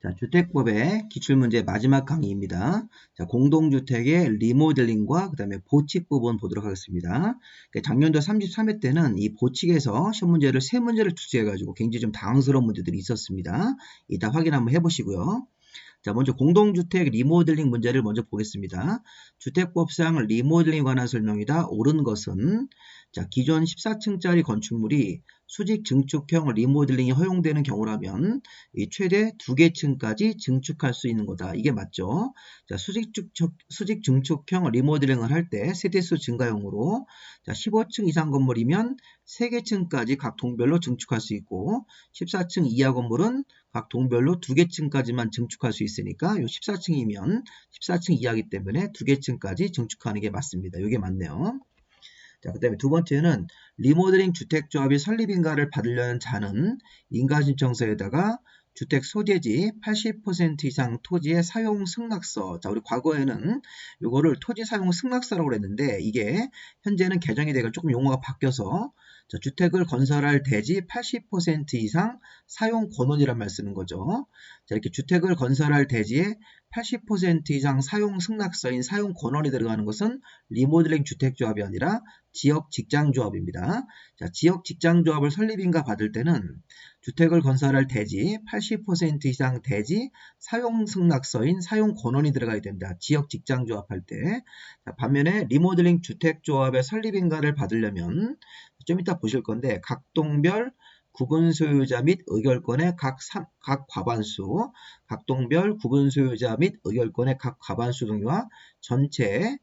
자, 주택법의 기출문제 마지막 강의입니다. 자, 공동주택의 리모델링과 그 다음에 보칙 부분 보도록 하겠습니다. 작년도 33회 때는 이 보칙에서 시험 문제를 3문제를 출제해가지고 굉장히 좀 당황스러운 문제들이 있었습니다. 이따 확인 한번 해보시고요. 자, 먼저 공동주택 리모델링 문제를 먼저 보겠습니다. 주택법상 리모델링에 관한 설명이다. 옳은 것은 자, 기존 14층짜리 건축물이 수직 증축형 리모델링이 허용되는 경우라면 이 최대 2개 층까지 증축할 수 있는 거다. 이게 맞죠? 자, 수직 증축형 리모델링을 할 때 세대수 증가형으로 자, 15층 이상 건물이면 3개 층까지 각 동별로 증축할 수 있고 14층 이하 건물은 각 동별로 2개 층까지만 증축할 수 있으니까 요 14층이면 14층 이하이기 때문에 2개 층까지 증축하는 게 맞습니다. 이게 맞네요. 자, 그 다음에 두 번째는 리모델링 주택조합이 설립인가를 받으려는 자는 인가신청서에다가 주택 소재지 80% 이상 토지의 사용 승낙서. 자, 우리 과거에는 이거를 토지 사용 승낙서라고 그랬는데 이게 현재는 개정이 되고 조금 용어가 바뀌어서 자, 주택을 건설할 대지 80% 이상 사용 권원이란 말 쓰는 거죠. 자, 이렇게 주택을 건설할 대지에 80% 이상 사용 승낙서인 사용 권원이 들어가는 것은 리모델링 주택조합이 아니라 지역 직장조합입니다. 자, 지역 직장조합을 설립인가 받을 때는 주택을 건설할 대지 80% 이상 대지 사용 승낙서인 사용 권원이 들어가야 됩니다. 지역 직장조합 할 때. 자, 반면에 리모델링 주택조합의 설립인가를 받으려면 좀 이따 보실 건데 각 동별 구분 소유자 및 의결권의 각 과반수, 각 동별 구분 소유자 및 의결권의 각 과반수 동의와 전체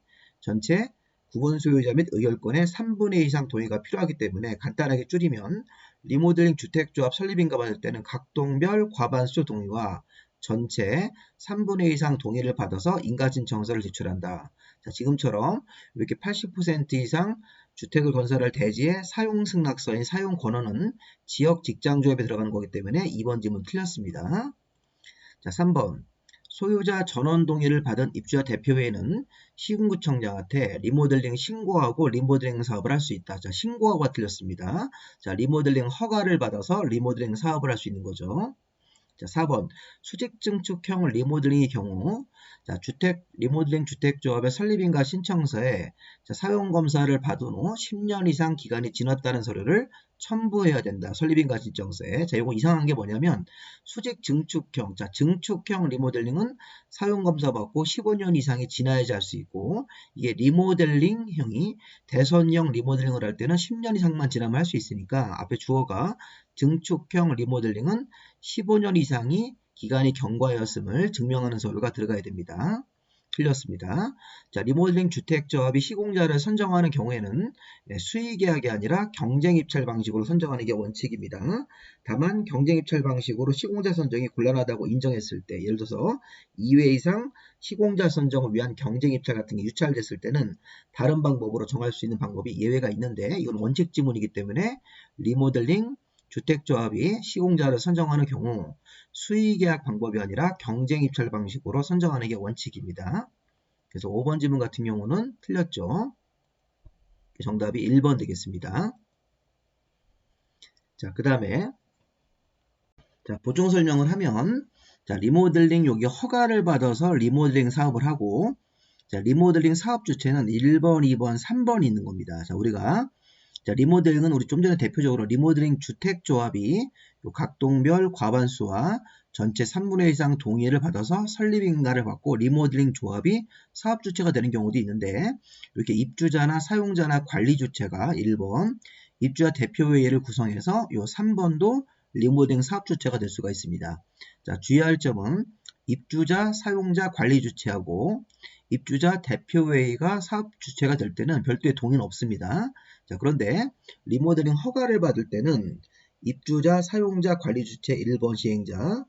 구분 소유자 및 의결권의 3분의 2 이상 동의가 필요하기 때문에 간단하게 줄이면 리모델링 주택조합 설립인가 받을 때는 각 동별 과반수 동의와 전체 3분의 2 이상 동의를 받아서 인가신청서를 제출한다. 자, 지금처럼 이렇게 80% 이상 주택을 건설할 대지의 사용 승낙서인 사용 권한은 지역 직장조합에 들어가는 거기 때문에 2번 질문 틀렸습니다. 자, 3번. 소유자 전원 동의를 받은 입주자 대표회의는 시군구청장한테 리모델링 신고하고 리모델링 사업을 할 수 있다. 자, 신고하고가 틀렸습니다. 자, 리모델링 허가를 받아서 리모델링 사업을 할 수 있는 거죠. 자, 4번. 수직 증축형 리모델링의 경우 자, 리모델링 주택조합의 설립인가 신청서에 자, 사용검사를 받은 후 10년 이상 기간이 지났다는 서류를 첨부해야 된다. 설립인가 신청서에. 자, 이거 이상한 게 뭐냐면 수직 증축형, 자, 증축형 리모델링은 사용검사 받고 15년 이상이 지나야지 할 수 있고 이게 리모델링형이 대선형 리모델링을 할 때는 10년 이상만 지나면 할 수 있으니까 앞에 주어가 증축형 리모델링은 15년 이상이 기간이 경과하였음을 증명하는 서류가 들어가야 됩니다. 틀렸습니다. 자, 리모델링 주택조합이 시공자를 선정하는 경우에는 수의계약이 아니라 경쟁입찰 방식으로 선정하는 게 원칙입니다. 다만 경쟁입찰 방식으로 시공자 선정이 곤란하다고 인정했을 때 예를 들어서 2회 이상 시공자 선정을 위한 경쟁입찰 같은 게 유찰됐을 때는 다른 방법으로 정할 수 있는 방법이 예외가 있는데 이건 원칙 지문이기 때문에 리모델링 주택조합이 시공자를 선정하는 경우 수의계약 방법이 아니라 경쟁입찰 방식으로 선정하는 게 원칙입니다. 그래서 5번 질문 같은 경우는 틀렸죠. 정답이 1번 되겠습니다. 자, 그 다음에 자, 보충 설명을 하면 자, 리모델링 여기 허가를 받아서 리모델링 사업을 하고 자, 리모델링 사업 주체는 1번, 2번, 3번이 있는 겁니다. 자, 우리가 자, 리모델링은 우리 좀 전에 대표적으로 리모델링 주택조합이 각 동별 과반수와 전체 3분의 1 이상 동의를 받아서 설립인가를 받고 리모델링 조합이 사업 주체가 되는 경우도 있는데 이렇게 입주자나 사용자나 관리 주체가 1번, 입주자 대표회의를 구성해서 요 3번도 리모델링 사업 주체가 될 수가 있습니다. 자, 주의할 점은 입주자, 사용자, 관리 주체하고 입주자 대표회의가 사업 주체가 될 때는 별도의 동의는 없습니다. 자, 그런데 리모델링 허가를 받을 때는 입주자, 사용자, 관리 주체 1번 시행자,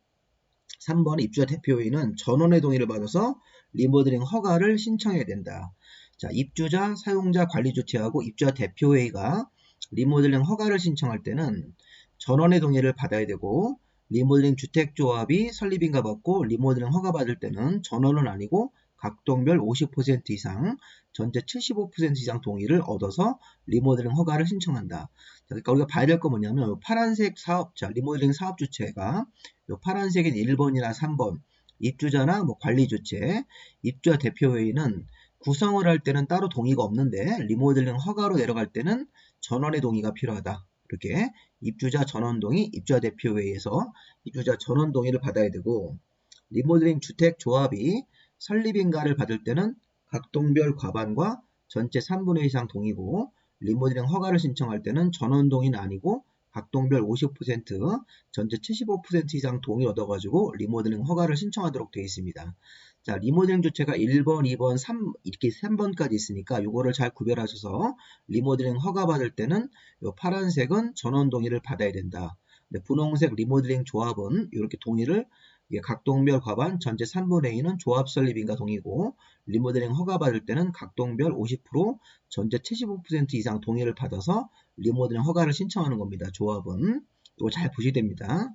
3번 입주자 대표회의는 전원의 동의를 받아서 리모델링 허가를 신청해야 된다. 자, 입주자, 사용자, 관리 주체하고 입주자 대표회의가 리모델링 허가를 신청할 때는 전원의 동의를 받아야 되고 리모델링 주택조합이 설립인가 받고 리모델링 허가 받을 때는 전원은 아니고 각동별 50% 이상, 전체 75% 이상 동의를 얻어서 리모델링 허가를 신청한다. 그러니까 우리가 봐야 될 거 뭐냐면 요 파란색 사업자, 리모델링 사업 주체가 요 파란색인 1번이나 3번 입주자나 뭐 관리 주체, 입주자 대표회의는 구성을 할 때는 따로 동의가 없는데 리모델링 허가로 내려갈 때는 전원의 동의가 필요하다. 이렇게 입주자 전원 동의, 입주자 대표회의에서 입주자 전원 동의를 받아야 되고, 리모델링 주택 조합이 설립인가를 받을 때는 각동별 과반과 전체 3분의 2 이상 동의고, 리모델링 허가를 신청할 때는 전원 동의는 아니고 각동별 50%, 전체 75% 이상 동의 얻어가지고 리모델링 허가를 신청하도록 되어 있습니다. 자, 리모델링 주체가 1번, 2번, 3 이렇게 3번까지 있으니까 이거를 잘 구별하셔서 리모델링 허가 받을 때는 요 파란색은 전원 동의를 받아야 된다. 근데 분홍색 리모델링 조합은 이렇게 동의를 각동별 과반 전체 3분의 2는 조합 설립인가 동의고, 리모델링 허가 받을 때는 각동별 50% 전체 75% 이상 동의를 받아서 리모델링 허가를 신청하는 겁니다. 조합은. 이거 잘 보셔야 됩니다.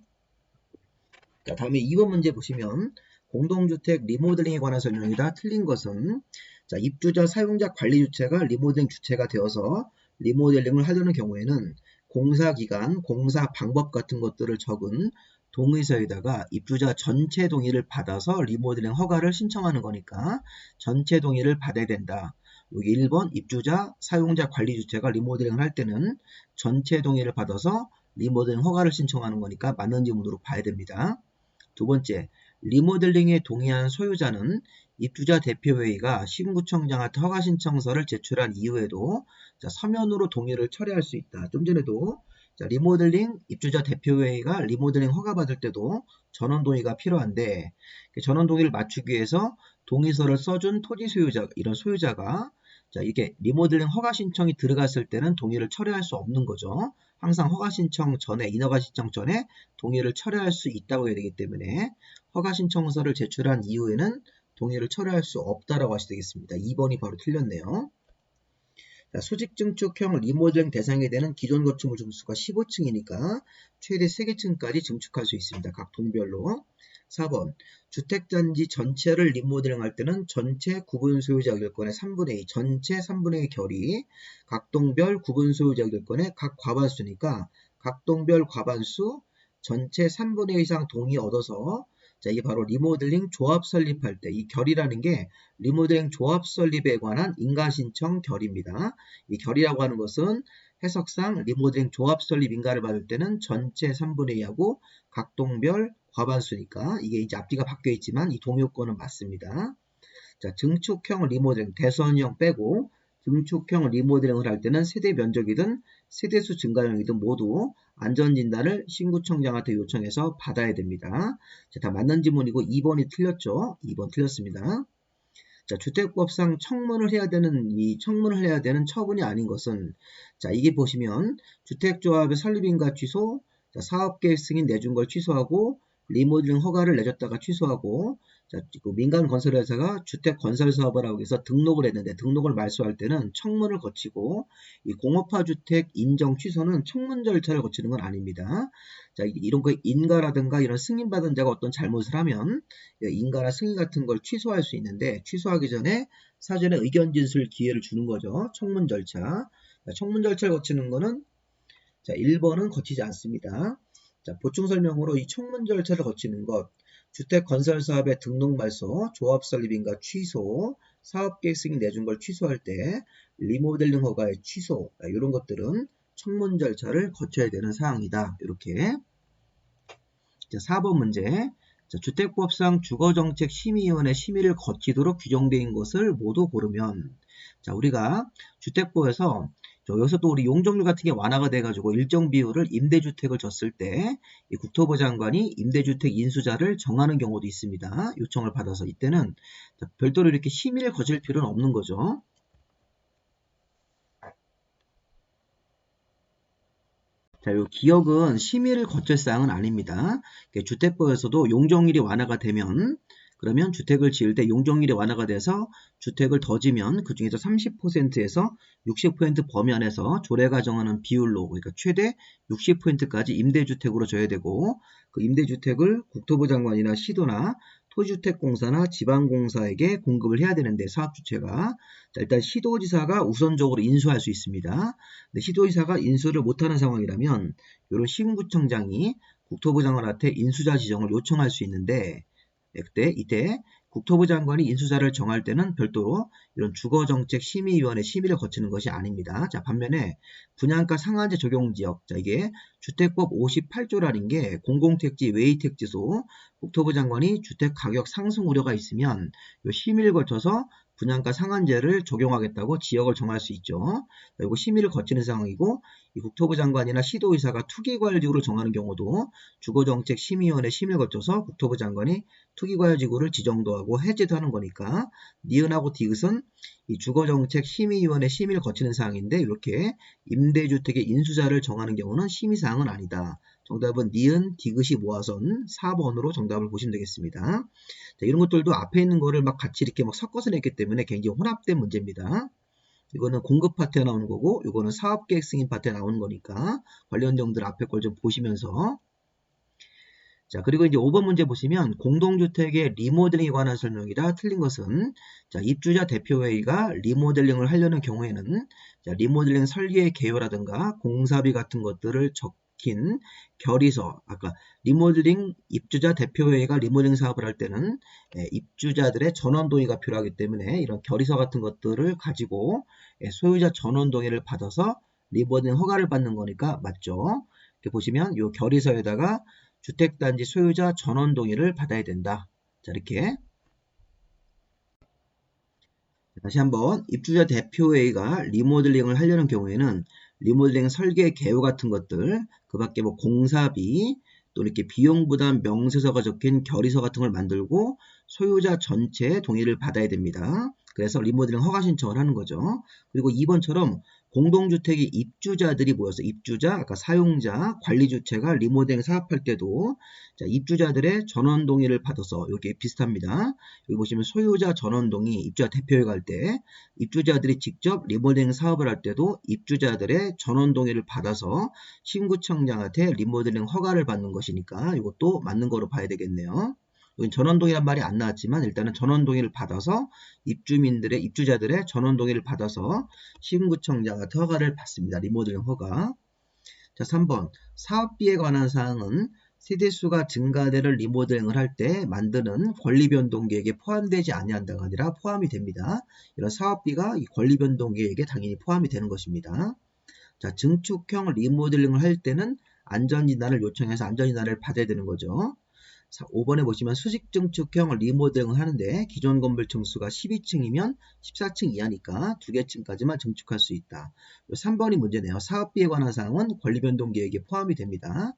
자, 다음에 2번 문제 보시면 공동주택 리모델링에 관한 설명이다. 틀린 것은, 자, 입주자 사용자 관리 주체가 리모델링 주체가 되어서 리모델링을 하려는 경우에는 공사 기간, 공사 방법 같은 것들을 적은 동의서에다가 입주자 전체 동의를 받아서 리모델링 허가를 신청하는 거니까 전체 동의를 받아야 된다. 여기 1번 입주자 사용자 관리 주체가 리모델링을 할 때는 전체 동의를 받아서 리모델링 허가를 신청하는 거니까 맞는 지문으로 봐야 됩니다. 두 번째, 리모델링에 동의한 소유자는 입주자 대표회의가 시군구청장한테 허가 신청서를 제출한 이후에도 서면으로 동의를 철회할 수 있다. 좀 전에도 리모델링 입주자 대표회의가 리모델링 허가 받을 때도 전원 동의가 필요한데, 전원 동의를 맞추기 위해서 동의서를 써준 토지 소유자, 이런 소유자가 이게 리모델링 허가 신청이 들어갔을 때는 동의를 철회할 수 없는 거죠. 항상 허가 신청 전에, 인허가 신청 전에 동의를 철회할 수 있다고 해야 되기 때문에 허가 신청서를 제출한 이후에는 동의를 철회할 수 없다라고 하셔야 되겠습니다. 2번이 바로 틀렸네요. 자, 수직 증축형 리모델링 대상이 되는 기존 건축물 중수가 15층이니까 최대 3개층까지 증축할 수 있습니다. 각 동별로. 4번, 주택단지 전체를 리모델링 할 때는 전체 구분 소유자 의결권의 3분의 2, 전체 3분의 2 결의, 각 동별 구분 소유자 의결권의 각 과반수니까 각 동별 과반수 전체 3분의 2 이상 동의 얻어서, 자, 이게 바로 리모델링 조합 설립할 때, 이 결의라는 게 리모델링 조합 설립에 관한 인가 신청 결의입니다. 이 결의라고 하는 것은 해석상 리모델링 조합 설립 인가를 받을 때는 전체 3분의 2하고 각동별 과반수니까 이게 이제 앞뒤가 바뀌어 있지만 이 동요권은 맞습니다. 자, 증축형 리모델링, 대선형 빼고 증축형 리모델링을 할 때는 세대 면적이든 세대수 증가형이든 모두 안전진단을 신구청장한테 요청해서 받아야 됩니다. 자, 다 맞는 지문이고 2번이 틀렸죠. 2번 틀렸습니다. 자, 주택법상 청문을 해야 되는 처분이 아닌 것은, 자, 이게 보시면 주택조합의 설립인가 취소, 자, 사업계획 승인 내준 걸 취소하고 리모델링 허가를 내줬다가 취소하고, 자, 민간 건설회사가 주택 건설 사업을 하고 해서 등록을 했는데 등록을 말소할 때는 청문을 거치고, 이 공업화 주택 인정 취소는 청문 절차를 거치는 건 아닙니다. 자, 이런 거 인가라든가 이런 승인받은 자가 어떤 잘못을 하면 인가나 승인 같은 걸 취소할 수 있는데, 취소하기 전에 사전에 의견 진술 기회를 주는 거죠. 청문 절차. 자, 청문 절차를 거치는 거는, 자, 1번은 거치지 않습니다. 자, 보충 설명으로 이 청문 절차를 거치는 것, 주택 건설 사업의 등록 말소, 조합 설립인가 취소, 사업계획 승인 내준 걸 취소할 때 리모델링 허가의 취소, 이런 것들은 청문 절차를 거쳐야 되는 사항이다. 이렇게. 자, 4번 문제. 자, 주택법상 주거정책심의위원회 심의를 거치도록 규정되어 있는 것을 모두 고르면, 자, 우리가 주택법에서 여기서 또 우리 용적률 같은 게 완화가 돼가지고 일정 비율을 임대주택을 줬을 때 이 국토부 장관이 임대주택 인수자를 정하는 경우도 있습니다. 요청을 받아서 이때는 별도로 이렇게 심의를 거칠 필요는 없는 거죠. 자, 요 기억은 심의를 거칠 사항은 아닙니다. 주택법에서도 용적률이 완화가 되면, 그러면 주택을 지을 때 용적률이 완화가 돼서 주택을 더 지면 그 중에서 30%에서 60% 범위 안에서 조례가 정하는 비율로, 그러니까 최대 60%까지 임대주택으로 줘야 되고, 그 임대주택을 국토부 장관이나 시도나 토주택공사나 지방공사에게 공급을 해야 되는데 사업주체가 자, 일단 시도지사가 우선적으로 인수할 수 있습니다. 근데 시도지사가 인수를 못하는 상황이라면 이런 시군구청장이 국토부 장관한테 인수자 지정을 요청할 수 있는데 이때 국토부 장관이 인수자를 정할 때는 별도로 이런 주거정책심의위원회 심의를 거치는 것이 아닙니다. 자, 반면에 분양가 상한제 적용지역, 자, 이게 주택법 58조라는 게 공공택지 외의택지소 국토부 장관이 주택가격 상승 우려가 있으면 이 심의를 거쳐서 분양가 상한제를 적용하겠다고 지역을 정할 수 있죠. 이거 심의를 거치는 상황이고 이 국토부 장관이나 시도의사가 투기과열지구를 정하는 경우도 주거정책심의위원회 심의를 거쳐서 국토부 장관이 투기과열지구를 지정도 하고 해제도 하는 거니까 니은하고 디귿은 이 주거정책심의위원회 심의를 거치는 사항인데 이렇게 임대주택의 인수자를 정하는 경우는 심의사항은 아니다. 정답은 니은, 디귿이 모아선 4번으로 정답을 보시면 되겠습니다. 자, 이런 것들도 앞에 있는 거를 막 같이 이렇게 막 섞어서 냈기 때문에 굉장히 혼합된 문제입니다. 이거는 공급 파트에 나오는 거고 이거는 사업계획 승인 파트에 나오는 거니까 관련 내용들 앞에 걸 좀 보시면서 자, 그리고 이제 5번 문제 보시면 공동주택의 리모델링에 관한 설명이라 틀린 것은 자, 입주자 대표회의가 리모델링을 하려는 경우에는 자, 리모델링 설계 개요라든가 공사비 같은 것들을 적힌 결의서 아까 리모델링 입주자 대표회의가 리모델링 사업을 할 때는 입주자들의 전원 동의가 필요하기 때문에 이런 결의서 같은 것들을 가지고 소유자 전원 동의를 받아서 리모델링 허가를 받는 거니까 맞죠? 이렇게 보시면 이 결의서에다가 주택단지 소유자 전원 동의를 받아야 된다. 자, 이렇게 다시 한번 입주자 대표회의가 리모델링을 하려는 경우에는 리모델링 설계 개요 같은 것들 그 밖에 뭐 공사비 또 이렇게 비용부담 명세서가 적힌 결의서 같은 걸 만들고 소유자 전체의 동의를 받아야 됩니다. 그래서 리모델링 허가 신청을 하는 거죠. 그리고 2번처럼 공동주택의 입주자들이 모여서 입주자, 아까 사용자, 관리주체가 리모델링 사업할 때도 자, 입주자들의 전원 동의를 받아서 이렇게 비슷합니다. 여기 보시면 소유자 전원 동의, 입주자 대표회의가 할 때 입주자들이 직접 리모델링 사업을 할 때도 입주자들의 전원 동의를 받아서 신구청장한테 리모델링 허가를 받는 것이니까 이것도 맞는 거로 봐야 되겠네요. 여기 전원동의란 말이 안 나왔지만 일단은 전원동의를 받아서 입주자들의 전원동의를 받아서 시군구청장한테 허가를 받습니다. 리모델링 허가. 자, 3번 사업비에 관한 사항은 세대수가 증가되는 리모델링을 할 때 만드는 권리변동계획에 포함되지 아니한다가 아니라 포함이 됩니다. 이런 사업비가 이 권리변동계획에 당연히 포함이 되는 것입니다. 자, 증축형 리모델링을 할 때는 안전진단을 요청해서 안전진단을 받아야 되는 거죠. 5번에 보시면 수직증축형 리모델링을 하는데 기존 건물 층수가 12층이면 14층 이하니까 2개 층까지만 증축할 수 있다. 3번이 문제네요. 사업비에 관한 사항은 권리변동계획에 포함이 됩니다.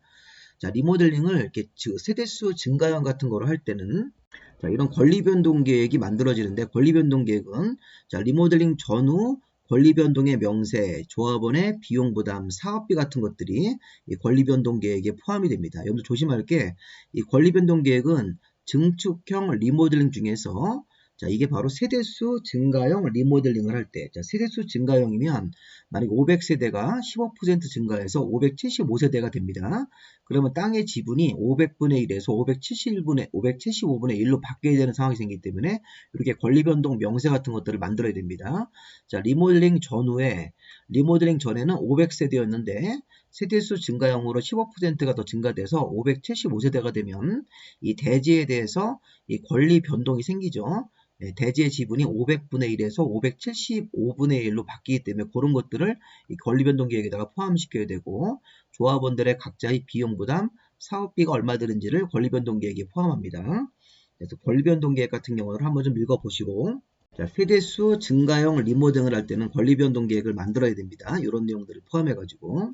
자, 리모델링을 이렇게 세대수 증가형 같은 거로 할 때는 자, 이런 권리변동계획이 만들어지는데 권리변동계획은 자, 리모델링 전후 권리변동의 명세, 조합원의 비용부담, 사업비 같은 것들이 이 권리변동계획에 포함이 됩니다. 여러분들 조심할 게 이 권리변동계획은 증축형 리모델링 중에서 자, 이게 바로 세대수 증가형 리모델링을 할 때, 자, 세대수 증가형이면 만약 500세대가 15% 증가해서 575세대가 됩니다. 그러면 땅의 지분이 500분의 1에서 575분의 1로 바뀌어야 되는 상황이 생기기 때문에 이렇게 권리변동 명세 같은 것들을 만들어야 됩니다. 자, 리모델링 전에는 500세대였는데 세대수 증가형으로 15%가 더 증가돼서 575세대가 되면 이 대지에 대해서 이 권리 변동이 생기죠. 대지의 지분이 500분의 1에서 575분의 1로 바뀌기 때문에 그런 것들을 이 권리변동계획에다가 포함시켜야 되고 조합원들의 각자의 비용부담, 사업비가 얼마 드는지를 권리변동계획에 포함합니다. 그래서 권리변동계획 같은 경우를 한번 좀 읽어보시고 자, 세대수 증가형 리모델링을 할 때는 권리변동계획을 만들어야 됩니다. 이런 내용들을 포함해가지고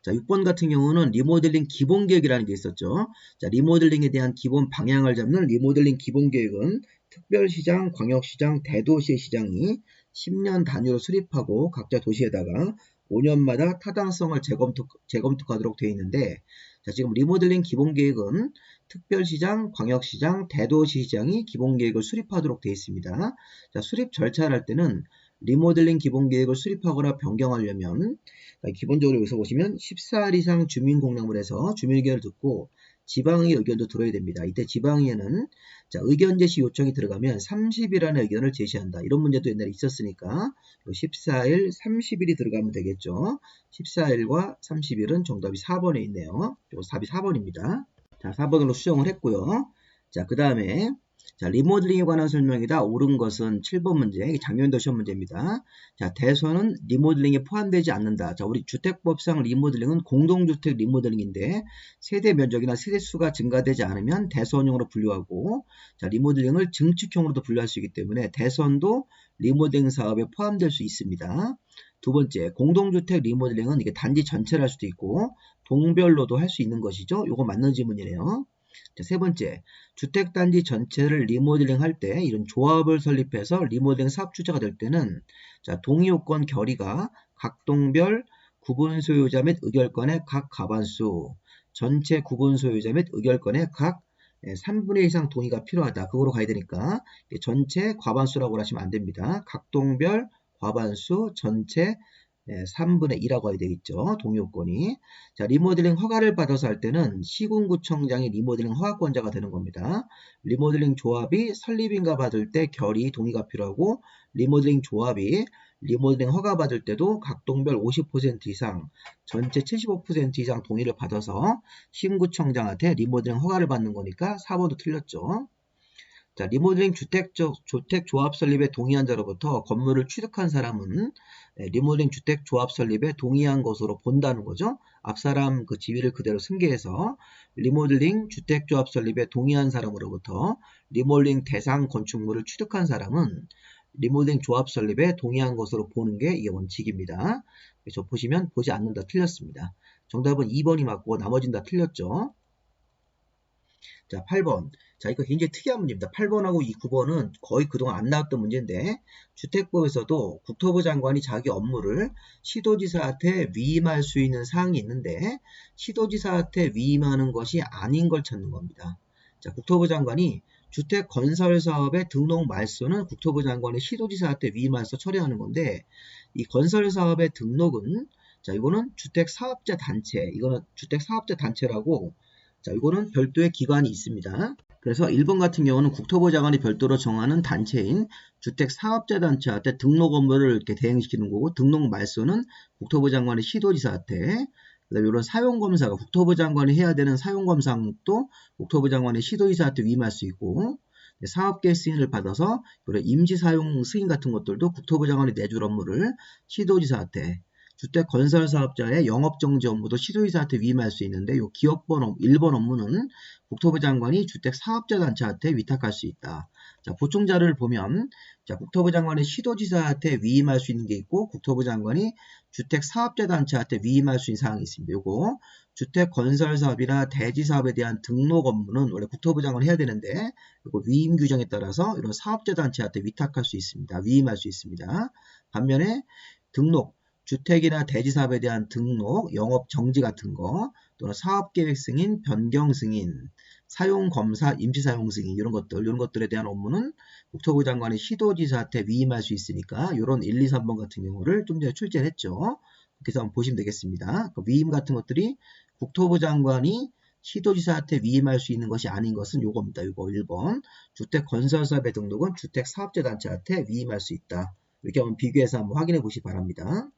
자, 6번 같은 경우는 리모델링 기본계획이라는 게 있었죠. 자, 리모델링에 대한 기본 방향을 잡는 리모델링 기본계획은 특별시장, 광역시장, 대도시의 시장이 10년 단위로 수립하고 각자 도시에다가 5년마다 타당성을 재검토하도록 되어 있는데 자, 지금 리모델링 기본계획은 특별시장, 광역시장, 대도시시장이 기본계획을 수립하도록 되어 있습니다. 자, 수립 절차를 할 때는 리모델링 기본계획을 수립하거나 변경하려면 기본적으로 여기서 보시면 14일 이상 주민공청문에서 주민의견을 듣고 지방의 의견도 들어야 됩니다. 이때 지방의회는 자, 의견 제시 요청이 들어가면 30일안의 의견을 제시한다. 이런 문제도 옛날에 있었으니까 14일, 30일이 들어가면 되겠죠. 14일과 30일은 정답이 4번에 있네요. 답이 4번입니다. 자, 4번으로 수정을 했고요. 자, 그 다음에 자, 리모델링에 관한 설명이다. 옳은 것은 7번 문제. 이게 작년도 시험 문제입니다. 자, 대선은 리모델링에 포함되지 않는다. 자, 우리 주택법상 리모델링은 공동주택 리모델링인데 세대 면적이나 세대 수가 증가되지 않으면 대선용으로 분류하고 자, 리모델링을 증축형으로도 분류할 수 있기 때문에 대선도 리모델링 사업에 포함될 수 있습니다. 두 번째, 공동주택 리모델링은 이게 단지 전체를 할 수도 있고 동별로도 할 수 있는 것이죠. 이거 맞는 질문이네요. 자, 세 번째, 주택단지 전체를 리모델링 할 때 이런 조합을 설립해서 리모델링 사업 주체가 될 때는 자, 동의요건 결의가 각 동별 구분 소유자 및 의결권의 각 과반수, 전체 구분 소유자 및 의결권의 각 3분의 1 이상 동의가 필요하다. 그거로 가야 되니까 전체 과반수라고 하시면 안 됩니다. 각 동별 과반수 전체 3분의 2라고 해야 되겠죠. 동의요건이. 자, 리모델링 허가를 받아서 할 때는 시군구청장이 리모델링 허가권자가 되는 겁니다. 리모델링 조합이 설립인가 받을 때 결의 동의가 필요하고 리모델링 조합이 리모델링 허가 받을 때도 각 동별 50% 이상 전체 75% 이상 동의를 받아서 시군구청장한테 리모델링 허가를 받는 거니까 4번도 틀렸죠. 자, 리모델링 주택조합 설립에 동의한 자로부터 건물을 취득한 사람은 리모델링 주택조합 설립에 동의한 것으로 본다는 거죠. 앞사람 그 지위를 그대로 승계해서 리모델링 주택조합 설립에 동의한 사람으로부터 리모델링 대상 건축물을 취득한 사람은 리모델링 조합 설립에 동의한 것으로 보는 게 이게 원칙입니다. 그래서 보시면 보지 않는다 틀렸습니다. 정답은 2번이 맞고 나머지는 다 틀렸죠. 자, 8번. 자, 이거 굉장히 특이한 문제입니다. 8번하고 이 9번은 거의 그동안 안 나왔던 문제인데 주택법에서도 국토부 장관이 자기 업무를 시도지사한테 위임할 수 있는 사항이 있는데 시도지사한테 위임하는 것이 아닌 걸 찾는 겁니다. 자, 국토부 장관이 주택 건설 사업의 등록 말소는 국토부 장관이 시도지사한테 위임해서 처리하는 건데 이 건설 사업의 등록은 자, 이거는 주택 사업자 단체, 이거는 주택 사업자 단체라고 자, 이거는 별도의 기관이 있습니다. 그래서 1번 같은 경우는 국토부 장관이 별도로 정하는 단체인 주택사업자단체한테 등록 업무를 이렇게 대행시키는 거고 등록 말소는 국토부 장관의 시도지사한테 그다음에 이런 사용검사가 국토부 장관이 해야 되는 사용검사 항목도 국토부 장관의 시도지사한테 위임할 수 있고 사업계획 승인을 받아서 이런 임시사용 승인 같은 것들도 국토부 장관이 내줄 업무를 시도지사한테 주택 건설 사업자의 영업정지 업무도 시도지사한테 위임할 수 있는데 이 기업번 1번 업무는 국토부 장관이 주택 사업자 단체한테 위탁할 수 있다. 자, 보충 자료를 보면 자, 국토부 장관이 시도지사한테 위임할 수 있는 게 있고 국토부 장관이 주택 사업자 단체한테 위임할 수 있는 사항이 있습니다. 요거 주택 건설 사업이나 대지 사업에 대한 등록 업무는 원래 국토부 장관이 해야 되는데 요거 위임 규정에 따라서 이런 사업자 단체한테 위탁할 수 있습니다. 위임할 수 있습니다. 반면에 등록 주택이나 대지 사업에 대한 등록, 영업 정지 같은 거, 또는 사업계획 승인, 변경 승인, 사용 검사, 임시 사용 승인 이런 것들에 대한 업무는 국토부 장관이 시도지사한테 위임할 수 있으니까 이런 1, 2, 3번 같은 경우를 좀 전에 출제를 했죠. 그래서 한번 보시면 되겠습니다. 그 위임 같은 것들이 국토부 장관이 시도지사한테 위임할 수 있는 것이 아닌 것은 요겁니다. 요거 1번. 주택 건설 사업의 등록은 주택 사업자 단체한테 위임할 수 있다. 이렇게 한번 비교해서 한번 확인해 보시기 바랍니다.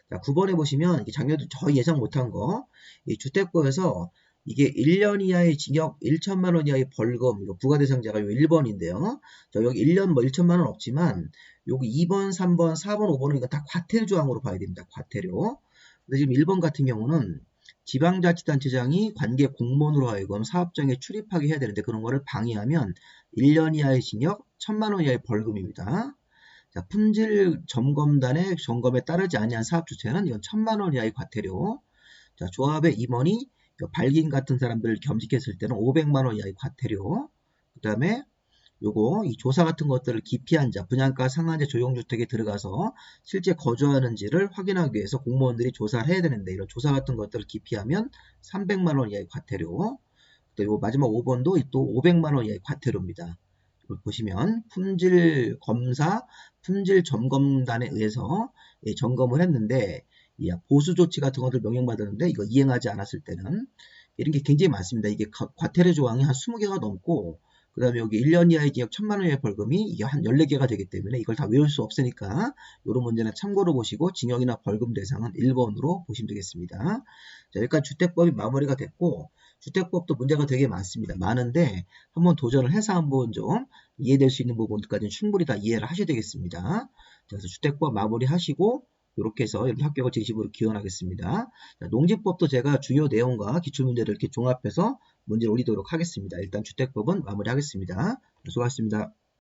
자, 9번에 보시면 작년도 저희 예상 못한 거, 이 주택법에서 이게 1년 이하의 징역 1천만 원 이하의 벌금, 이거 부과 대상자가 요 1번인데요. 저 여기 1년 뭐 1천만 원 없지만, 여기 2번, 3번, 4번, 5번은 이거 다 과태료 조항으로 봐야 됩니다. 과태료. 근데 지금 1번 같은 경우는 지방자치단체장이 관계 공무원으로 하여금 사업장에 출입하게 해야 되는데 그런 거를 방해하면 1년 이하의 징역, 1천만 원 이하의 벌금입니다. 자, 품질 점검단의 점검에 따르지 아니한 사업 주체는 이건 1,000만 원 이하의 과태료. 자, 조합의 임원이 발기인 같은 사람들을 겸직했을 때는 500만 원 이하의 과태료. 그다음에 요거 이 조사 같은 것들을 기피한 자, 분양가 상한제 조용주택에 들어가서 실제 거주하는지를 확인하기 위해서 공무원들이 조사를 해야 되는데 이런 조사 같은 것들을 기피하면 300만 원 이하의 과태료. 또 마지막 5번도 또 500만 원 이하의 과태료입니다. 보시면 품질 검사, 품질 점검단에 의해서 점검을 했는데 보수 조치 같은 것들 명령받았는데 이거 이행하지 않았을 때는 이런 게 굉장히 많습니다. 이게 과태료 조항이 한 20개가 넘고, 그 다음에 여기 1년 이하의 징역 1000만 원의 벌금이 이게 한 14개가 되기 때문에 이걸 다 외울 수 없으니까 이런 문제는 참고로 보시고 징역이나 벌금 대상은 1번으로 보시면 되겠습니다. 자, 여기까지 주택법이 마무리가 됐고, 주택법도 문제가 되게 많습니다. 많은데 한번 도전을 해서 한번 좀 이해될 수 있는 부분까지는 충분히 다 이해를 하셔야 되겠습니다. 그래서 주택법 마무리하시고 이렇게 해서 이렇게 합격을 진심으로 기원하겠습니다. 자, 농지법도 제가 주요 내용과 기출문제를 이렇게 종합해서 문제를 올리도록 하겠습니다. 일단 주택법은 마무리하겠습니다. 수고하셨습니다.